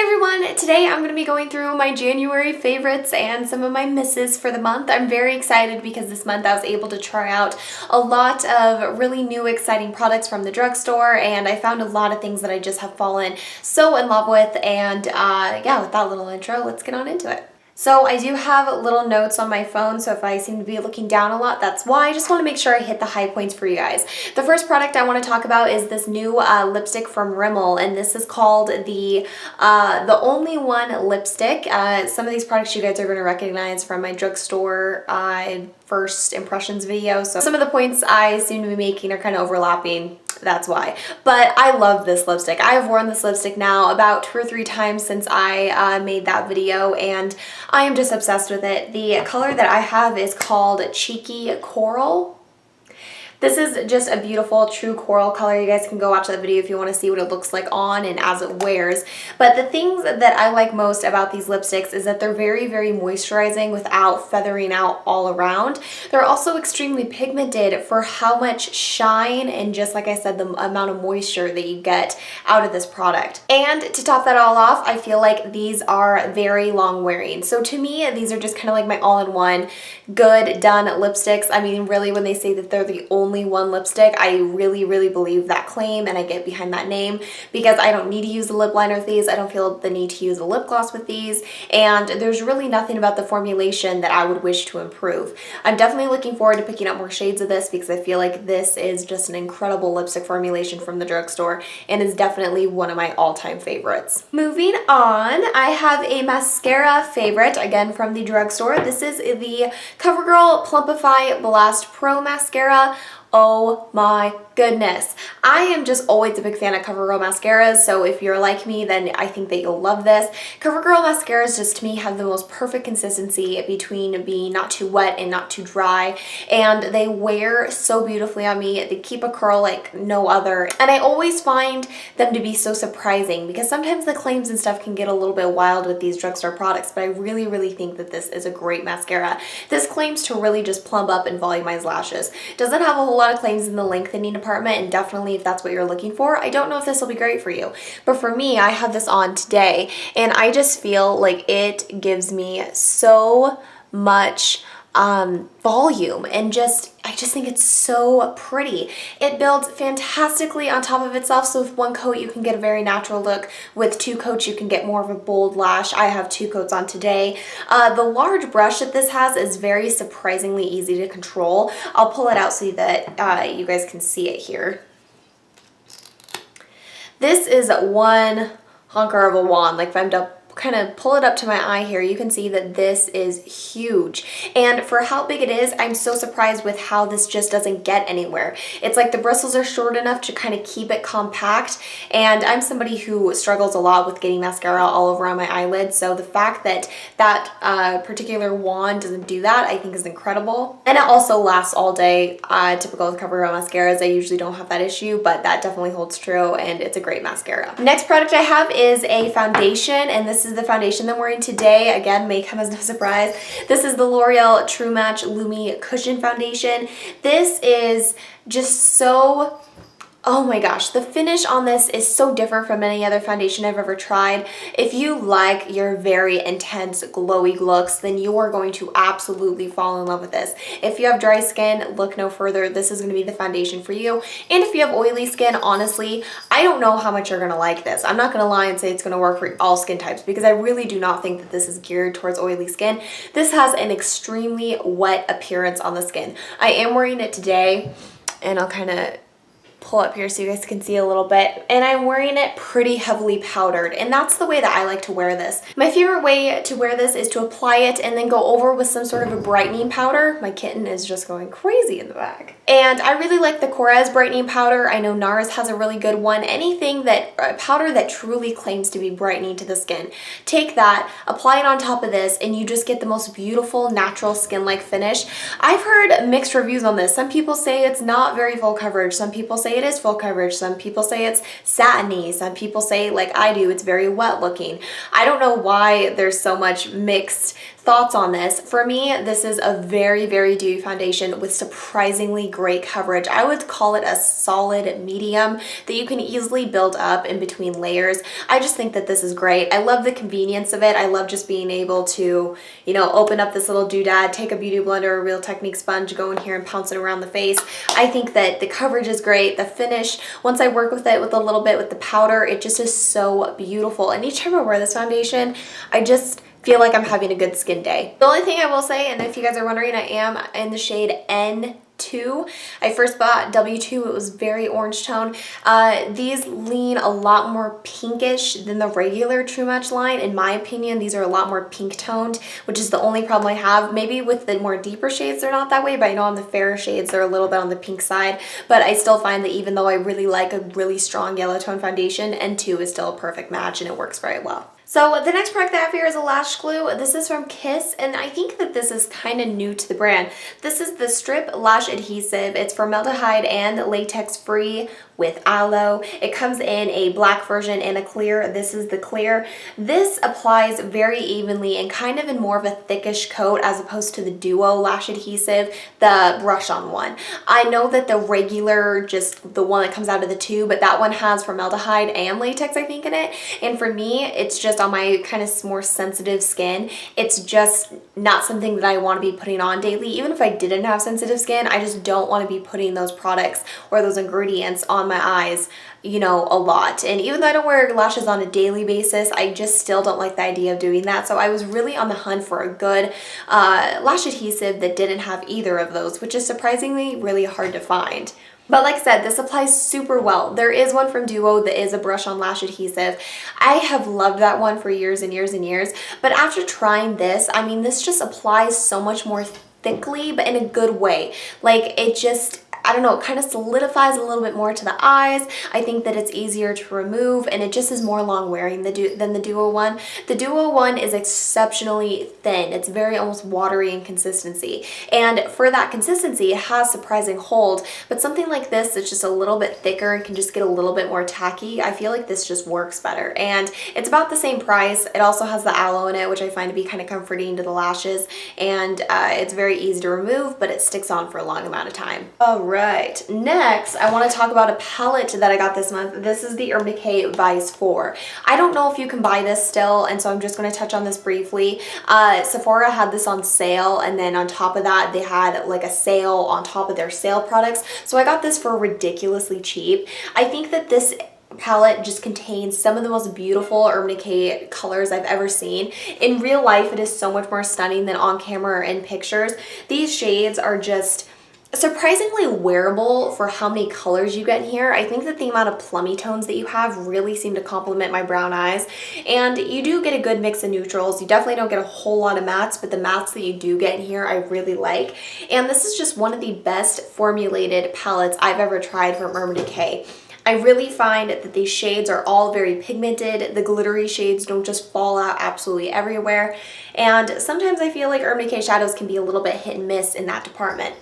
Hey everyone, today I'm going to be going through my January favorites and some of my misses for the month. I'm very excited because this month I was able to try out a lot of really new exciting products from the drugstore, and I found a lot of things that I just have fallen so in love with. And yeah, with that little intro, let's get on into it. So I do have little notes on my phone, so if I seem to be looking down a lot, that's why. I just want to make sure I hit the high points for you guys. The first product I want to talk about is this new lipstick from Rimmel, and this is called the Only One lipstick. Some of these products you guys are going to recognize from my drugstore first impressions video, so some of the points I seem to be making are kind of overlapping. That's why. But I love this lipstick. I have worn this lipstick now about 2 or 3 times since I made that video, and I am just obsessed with it. The color that I have is called Cheeky Coral. This is just a beautiful true coral color. You guys can go watch that video if you want to see what it looks like on and as it wears. But the things that I like most about these lipsticks is that they're very, very moisturizing without feathering out all around. They're also extremely pigmented for how much shine and, just like I said, the amount of moisture that you get out of this product. And to top that all off, I feel like these are very long wearing. So to me, these are just kind of like my all-in-one good done lipsticks. I mean, really, when they say that they're the only one lipstick, I really, really believe that claim, and I get behind that name because I don't need to use a lip liner with these. I don't feel the need to use a lip gloss with these, and there's really nothing about the formulation that I would wish to improve. I'm definitely looking forward to picking up more shades of this because I feel like this is just an incredible lipstick formulation from the drugstore and is definitely one of my all-time favorites. Moving on, I have a mascara favorite, again from the drugstore. This is the CoverGirl Plumpify Blast Pro Mascara. Oh my goodness. I am just always a big fan of CoverGirl mascaras, so if you're like me, then I think that you'll love this. CoverGirl mascaras just to me have the most perfect consistency between being not too wet and not too dry, and they wear so beautifully on me. They keep a curl like no other, and I always find them to be so surprising because sometimes the claims and stuff can get a little bit wild with these drugstore products, but I really, really think that this is a great mascara. This claims to really just plump up and volumize lashes. Doesn't have a whole lot of claims in the lengthening department, and definitely if that's what you're looking for, I don't know if this will be great for you, but for me, I have this on today and I just feel like it gives me so much volume, and I just think it's so pretty. It builds fantastically on top of itself, so with one coat you can get a very natural look. With 2 coats you can get more of a bold lash. I have 2 coats on today. The large brush that this has is very surprisingly easy to control. I'll pull it out so that you guys can see it here. This is one honker of a wand. Like if I'm to kind of pull it up to my eye here, you can see that this is huge, and for how big it is, I'm so surprised with how this just doesn't get anywhere. It's like the bristles are short enough to kind of keep it compact, and I'm somebody who struggles a lot with getting mascara all over on my eyelids, so the fact that that particular wand doesn't do that, I think is incredible. And it also lasts all day. Typical of CoverGirl mascaras, I usually don't have that issue, but that definitely holds true, and it's a great mascara. Next product I have is a foundation, and this is the foundation that I'm wearing today. Again, may come as no surprise. This is the L'Oreal True Match Lumi Cushion Foundation. This is just so... oh my gosh, the finish on this is so different from any other foundation I've ever tried. If you like your very intense glowy looks, then you are going to absolutely fall in love with this. If you have dry skin, look no further. This is going to be the foundation for you. And if you have oily skin, honestly, I don't know how much you're going to like this. I'm not going to lie and say it's going to work for all skin types because I really do not think that this is geared towards oily skin. This has an extremely wet appearance on the skin. I am wearing it today, and I'll kind of pull up here so you guys can see a little bit, and I'm wearing it pretty heavily powdered, and that's the way that I like to wear this. My favorite way to wear this is to apply it and then go over with some sort of a brightening powder. My kitten is just going crazy in the back. And I really like the Korres brightening powder. I know NARS has a really good one. Anything that, powder that truly claims to be brightening to the skin. Take that, apply it on top of this, and you just get the most beautiful natural skin-like finish. I've heard mixed reviews on this. Some people say it's not very full coverage. Some people say it is full coverage. Some people say it's satiny. Some people say, like I do, it's very wet looking. I don't know why there's so much mixed Thoughts on this? For me, this is a very, very dewy foundation with surprisingly great coverage. I would call it a solid medium that you can easily build up in between layers. I just think that this is great. I love the convenience of it. I love just being able to, you know, open up this little doodad, take a beauty blender or a Real Technique sponge, go in here and pounce it around the face. I think that the coverage is great. The finish, once I work with it with a little bit with the powder, it just is so beautiful. And each time I wear this foundation, I just feel like I'm having a good skin day. The only thing I will say, and if you guys are wondering, I am in the shade N2. I first bought W2, it was very orange tone. These lean a lot more pinkish than the regular True Match line. In my opinion, these are a lot more pink toned, which is the only problem I have. Maybe with the more deeper shades, they're not that way, but I know on the fairer shades, they're a little bit on the pink side. But I still find that even though I really like a really strong yellow tone foundation, N2 is still a perfect match and it works very well. So the next product I have here is a lash glue. This is from Kiss, and I think that this is kind of new to the brand. This is the Strip Lash Adhesive. It's formaldehyde and latex free with aloe. It comes in a black version and a clear. This is the clear. This applies very evenly and kind of in more of a thickish coat as opposed to the Duo Lash Adhesive, the brush-on one. I know that the regular, just the one that comes out of the tube, but that one has formaldehyde and latex, I think, in it. And for me, it's just on my kind of more sensitive skin. It's just not something that I want to be putting on daily. Even if I didn't have sensitive skin, I just don't want to be putting those products or those ingredients on my eyes, you know, a lot. And even though I don't wear lashes on a daily basis, I just still don't like the idea of doing that. So I was really on the hunt for a good lash adhesive that didn't have either of those, which is surprisingly really hard to find. But like I said, this applies super well. There is one from Duo that is a brush-on lash adhesive. I have loved that one for years and years and years. But after trying this, I mean, this just applies so much more thickly, but in a good way. Like, it just, I don't know, it kind of solidifies a little bit more to the eyes. I think that it's easier to remove, and it just is more long wearing than the Duo one. The Duo one is exceptionally thin. It's very almost watery in consistency. And for that consistency, it has surprising hold, but something like this that's just a little bit thicker and can just get a little bit more tacky, I feel like this just works better. And it's about the same price. It also has the aloe in it, which I find to be kind of comforting to the lashes, and it's very easy to remove, but it sticks on for a long amount of time. Right, next I want to talk about a palette that I got this month. This is the Urban Decay Vice 4. I don't know if you can buy this still, and so I'm just going to touch on this briefly. Sephora had this on sale, and then on top of that they had like a sale on top of their sale products, so I got this for ridiculously cheap. I think that this palette just contains some of the most beautiful Urban Decay colors I've ever seen. In real life, it is so much more stunning than on camera or in pictures. These shades are just surprisingly wearable for how many colors you get in here. I think that the amount of plummy tones that you have really seem to complement my brown eyes, and you do get a good mix of neutrals. You definitely don't get a whole lot of mattes, but the mattes that you do get in here I really like, and this is just one of the best formulated palettes I've ever tried from Urban Decay. I really find that these shades are all very pigmented. The glittery shades don't just fall out absolutely everywhere, and sometimes I feel like Urban Decay shadows can be a little bit hit and miss in that department.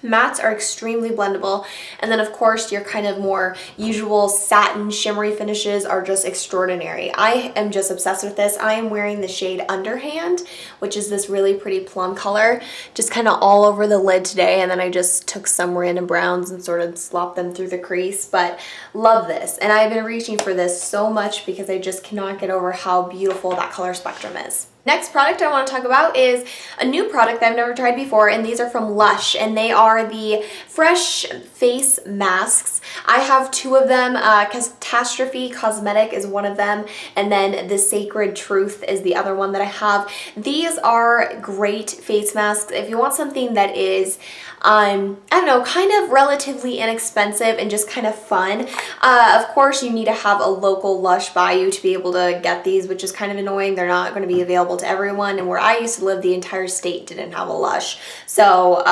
Mattes are extremely blendable, and then of course your kind of more usual satin shimmery finishes are just extraordinary. I am just obsessed with this. I am wearing the shade Underhand, which is this really pretty plum color, just kind of all over the lid today, and then I just took some random browns and sort of slopped them through the crease, but love this. And I've been reaching for this so much because I just cannot get over how beautiful that color spectrum is. Next product I want to talk about is a new product that I've never tried before, and these are from Lush, and they are the Fresh Face Masks. I have two of them. Catastrophe Cosmetic is one of them, and then the Sacred Truth is the other one that I have. These are great face masks if you want something that is, I don't know, kind of relatively inexpensive and just kind of fun. Of course, you need to have a local Lush by you to be able to get these, which is kind of annoying. They're not going to be available to everyone, and where I used to live, the entire state didn't have a Lush, so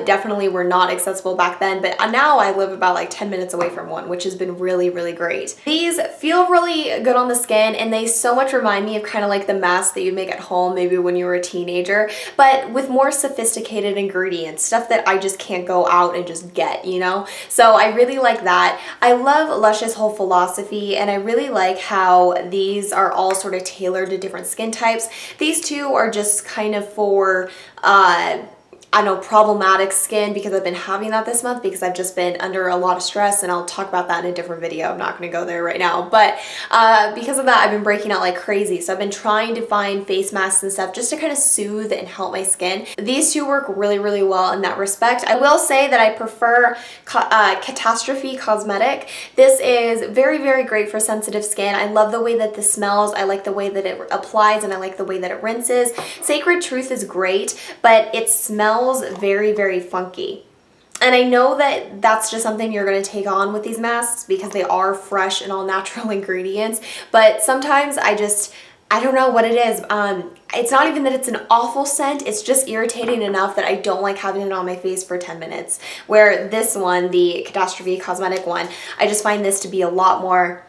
definitely were not accessible back then, but now I live about like 10 minutes away from one, which has been really, really great. These feel really good on the skin, and they so much remind me of kind of like the masks that you make at home maybe when you were a teenager, but with more sophisticated ingredients, stuff that I just can't go out and just get, you know? So I really like that. I love Lush's whole philosophy, and I really like how these are all sort of tailored to different skin types. These two are just kind of for I don't know, problematic skin, because I've been having that this month because I've just been under a lot of stress, and I'll talk about that in a different video. I'm not going to go there right now, but because of that, I've been breaking out like crazy. So I've been trying to find face masks and stuff just to kind of soothe and help my skin. These two work really, really well in that respect. I will say that I prefer Catastrophe Cosmetic. This is very, very great for sensitive skin. I love the way that this smells. I like the way that it applies, and I like the way that it rinses. Sacred Truth is great, but it smells very, very funky. And I know that that's just something you're going to take on with these masks because they are fresh and all natural ingredients, but sometimes I don't know what it is. It's not even that it's an awful scent, it's just irritating enough that I don't like having it on my face for 10 minutes. Where this one, the Catastrophe Cosmetic one, I just find this to be a lot more,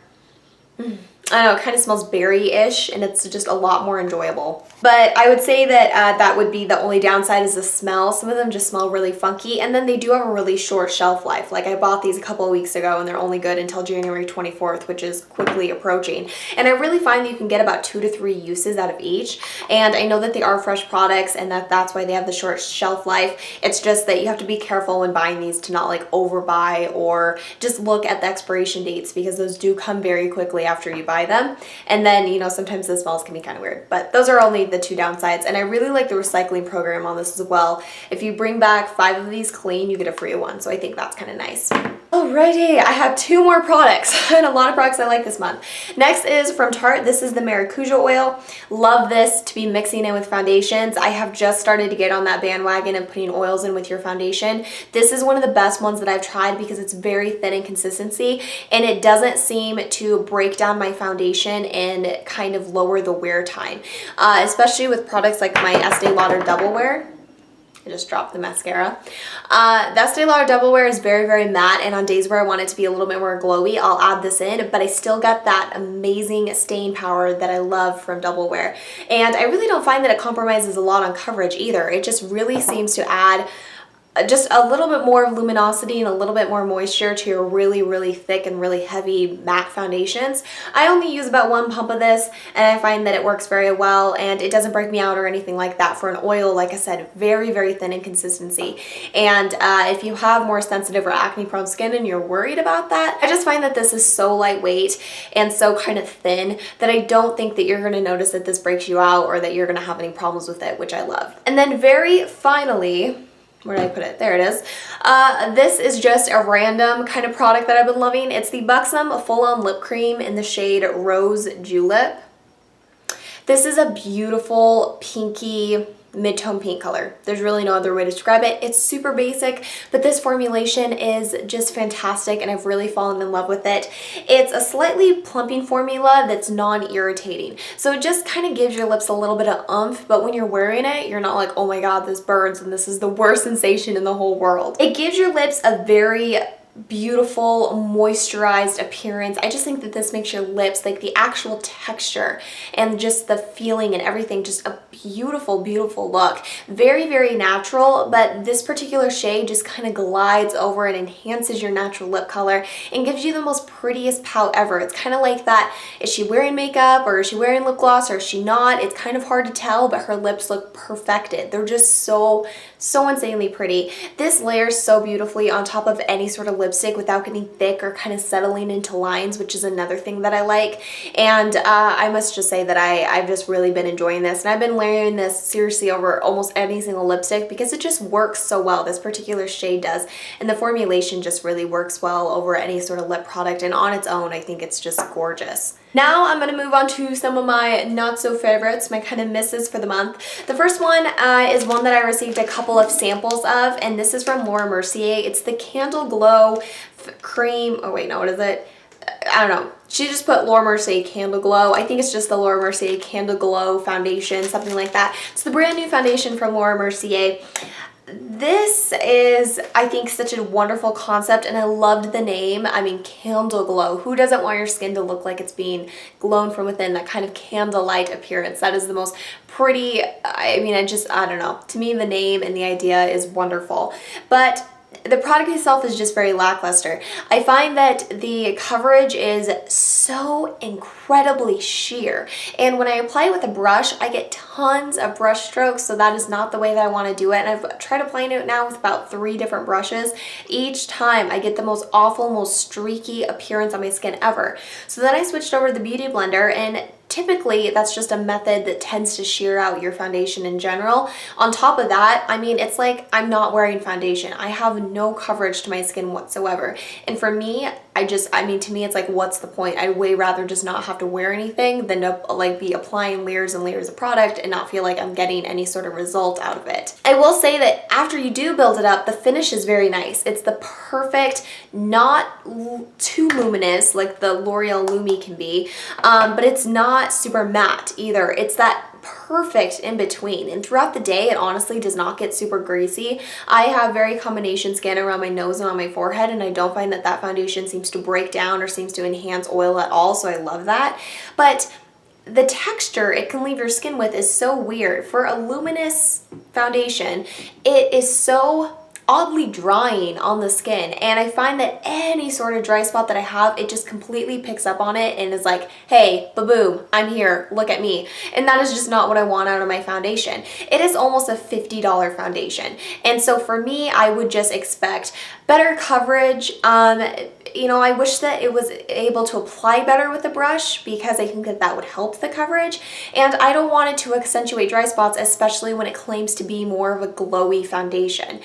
I don't know, it kind of smells berry-ish, and it's just a lot more enjoyable. But I would say that that would be the only downside, is the smell. Some of them just smell really funky, and then they do have a really short shelf life. Like, I bought these a couple of weeks ago, and they're only good until January 24th, which is quickly approaching. And I really find that you can get about 2 to 3 uses out of each. And I know that they are fresh products, and that's why they have the short shelf life. It's just that you have to be careful when buying these to not like overbuy, or just look at the expiration dates, because those do come very quickly after you buy them. And then, you know, sometimes the smells can be kind of weird, but those are only the 2 downsides. And I really like the recycling program on this as well. If you bring back 5 of these clean, you get a free one. So I think that's kind of nice. Alrighty, I have 2 more products and a lot of products I like this month. Next is from Tarte. This is the Maracuja oil. Love this to be mixing in with foundations. I have just started to get on that bandwagon of putting oils in with your foundation. This is one of the best ones that I've tried because it's very thin in consistency, and it doesn't seem to break down my foundation and kind of lower the wear time, especially with products like my Estee Lauder Double Wear. I just dropped the mascara. The Estee Lauder Double Wear is very, very matte, and on days where I want it to be a little bit more glowy, I'll add this in, but I still got that amazing stain power that I love from Double Wear. And I really don't find that it compromises a lot on coverage either. It just really seems to add just a little bit more of luminosity and a little bit more moisture to your really, really thick and really heavy matte foundations. I only use about 1 pump of this, and I find that it works very well, and it doesn't break me out or anything like that. For an oil, like I said, very, very thin in consistency. And if you have more sensitive or acne prone skin and you're worried about that, I just find that this is so lightweight and so kind of thin that I don't think that you're going to notice that this breaks you out or that you're going to have any problems with it, which I love. And then very finally, where did I put it? There it is. This is just a random kind of product that I've been loving. It's the Buxom Full-On Lip Cream in the shade Rose Julep. This is a beautiful pinky mid-tone pink color. There's really no other way to describe it. It's super basic, but this formulation is just fantastic, and I've really fallen in love with it. It's a slightly plumping formula that's non-irritating, so it just kind of gives your lips a little bit of oomph, but when you're wearing it, you're not like, oh my god, this burns and this is the worst sensation in the whole world. It gives your lips a very beautiful moisturized appearance. I just think that this makes your lips, like the actual texture and just the feeling and everything, just a beautiful, beautiful look. Very, very natural, but this particular shade just kind of glides over and enhances your natural lip color and gives you the most prettiest pout ever. It's kind of like that, is she wearing makeup or is she wearing lip gloss or is she not? It's kind of hard to tell, but her lips look perfected. They're just so insanely pretty. This layers so beautifully on top of any sort of lipstick without getting thick or kind of settling into lines, which is another thing that I like. And I must just say that I've just really been enjoying this, and I've been layering this seriously over almost any single lipstick because it just works so well. This particular shade does, and the formulation just really works well over any sort of lip product, and on its own I think it's just gorgeous. Now I'm going to move on to some of my not so favorites, my kind of misses for the month. The first one is one that I received a couple of samples of, and this is from Laura Mercier. It's the Candle Glow Cream. Oh wait, no, what is it? I don't know. She just put Laura Mercier Candle Glow. I think it's just the Laura Mercier Candle Glow foundation, something like that. It's the brand new foundation from Laura Mercier. This is, I think, such a wonderful concept, and I loved the name. I mean, Candle Glow. Who doesn't want your skin to look like it's being glown from within, that kind of candlelight appearance? That is the most pretty, I mean, I don't know. To me, the name and the idea is wonderful. But the product itself is just very lackluster. I find that the coverage is so incredibly sheer, and when I apply it with a brush, I get tons of brush strokes, so that is not the way that I want to do it. And I've tried applying it now with about 3 different brushes. Each time I get the most awful, most streaky appearance on my skin ever. So then I switched over to the Beauty Blender, and typically that's just a method that tends to sheer out your foundation in general. On top of that, I mean, it's like I'm not wearing foundation. I have no coverage to my skin whatsoever. And for me, I mean, to me, it's like, what's the point? I'd way rather just not have to wear anything than to like be applying layers and layers of product and not feel like I'm getting any sort of result out of it. I will say that after you do build it up, the finish is very nice. It's the perfect, not too luminous like the L'Oreal Lumi can be, but it's not super matte either. It's that perfect in between, and throughout the day it honestly does not get super greasy. I have very combination skin around my nose and on my forehead, and I don't find that that foundation seems to break down or seems to enhance oil at all, so I love that. But the texture it can leave your skin with is so weird. For a luminous foundation, it is so oddly drying on the skin, and I find that any sort of dry spot that I have, it just completely picks up on it and is like, hey, ba-boom, I'm here, look at me. And that is just not what I want out of my foundation. It is almost a $50 foundation, and so for me, I would just expect better coverage. You know, I wish that it was able to apply better with the brush, because I think that that would help the coverage, and I don't want it to accentuate dry spots, especially when it claims to be more of a glowy foundation.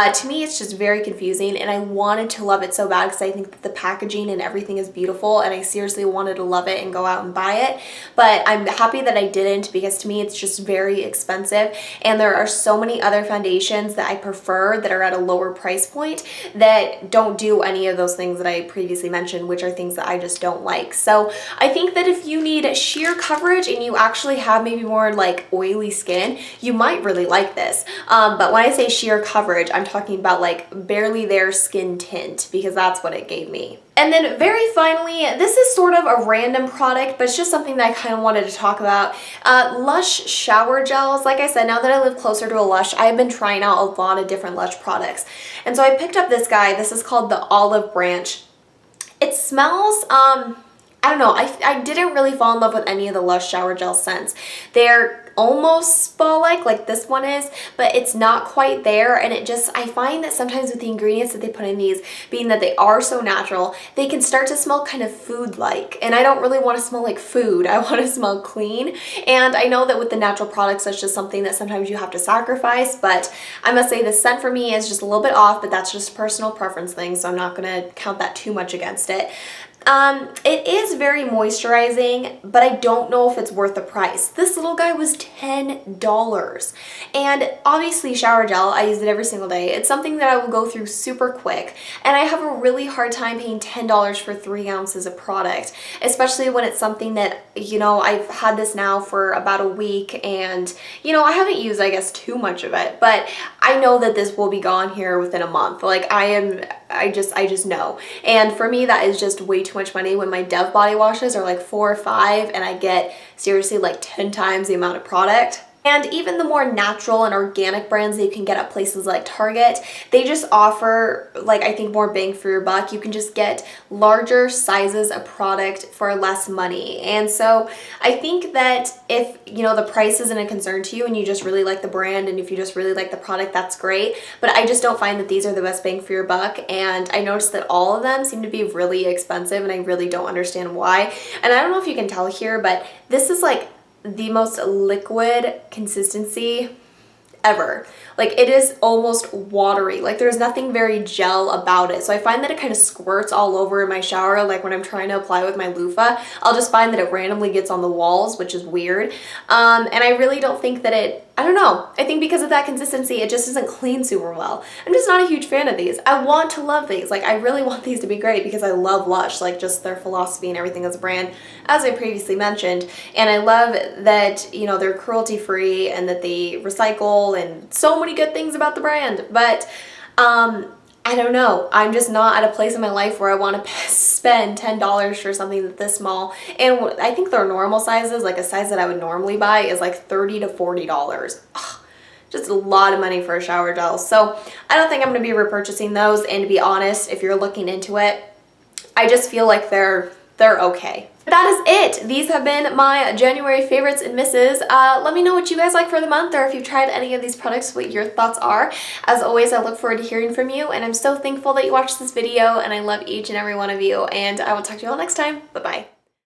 To me, it's just very confusing, and I wanted to love it so bad because I think that the packaging and everything is beautiful, and I seriously wanted to love it and go out and buy it, but I'm happy that I didn't, because to me it's just very expensive, and there are so many other foundations that I prefer that are at a lower price point that don't do any of those things that I previously mentioned, which are things that I just don't like. So I think that if you need sheer coverage and you actually have maybe more like oily skin, you might really like this. But when I say sheer coverage, I'm talking about like barely there skin tint, because that's what it gave me. And then very finally, this is sort of a random product, but it's just something that I kind of wanted to talk about. Lush shower gels. Like I said, now that I live closer to a Lush, I have been trying out a lot of different Lush products. And so I picked up this guy. This is called the Olive Branch. It smells, I don't know, I didn't really fall in love with any of the Lush shower gel scents. They're almost spa-like, like this one is, but it's not quite there, and it just, I find that sometimes with the ingredients that they put in these, being that they are so natural, they can start to smell kind of food-like, and I don't really want to smell like food. I want to smell clean, and I know that with the natural products, that's just something that sometimes you have to sacrifice, but I must say the scent for me is just a little bit off, but that's just a personal preference thing, so I'm not going to count that too much against it. It is very moisturizing, but I don't know if it's worth the price. This little guy was $10. And obviously shower gel, I use it every single day. It's something that I will go through super quick, and I have a really hard time paying $10 for 3 ounces of product, especially when it's something that, you know, I've had this now for about a week, and, you know, I haven't used, I guess, too much of it, but I know that this will be gone here within a month. Like, I just know. And for me, that is just way too much money when my Dove body washes are like $4 or $5, and I get seriously like 10 times the amount of product. And even the more natural and organic brands that you can get at places like Target, they just offer, like, I think more bang for your buck. You can just get larger sizes of product for less money. And so I think that if, you know, the price isn't a concern to you and you just really like the brand and if you just really like the product, that's great. But I just don't find that these are the best bang for your buck. And I noticed that all of them seem to be really expensive, and I really don't understand why. And I don't know if you can tell here, but this is like the most liquid consistency ever. Like, it is almost watery. Like, there's nothing very gel about it. So I find that it kind of squirts all over in my shower. Like, when I'm trying to apply with my loofah, I'll just find that it randomly gets on the walls, which is weird. And I really don't think that I don't know. I think because of that consistency, it just doesn't clean super well. I'm just not a huge fan of these. I want to love these. Like, I really want these to be great because I love Lush, like just their philosophy and everything as a brand, as I previously mentioned. And I love that, you know, they're cruelty-free and that they recycle and so many good things about the brand. But, I don't know. I'm just not at a place in my life where I want to spend $10 for something that's this small. And I think their normal sizes, like a size that I would normally buy, is like $30 to $40. Ugh, just a lot of money for a shower gel. So I don't think I'm going to be repurchasing those, and to be honest, if you're looking into it, I just feel like they're okay. That is it. These have been my January favorites and misses. Let me know what you guys like for the month, or if you've tried any of these products, what your thoughts are. As always, I look forward to hearing from you, and I'm so thankful that you watched this video, and I love each and every one of you, and I will talk to you all next time. Bye-bye.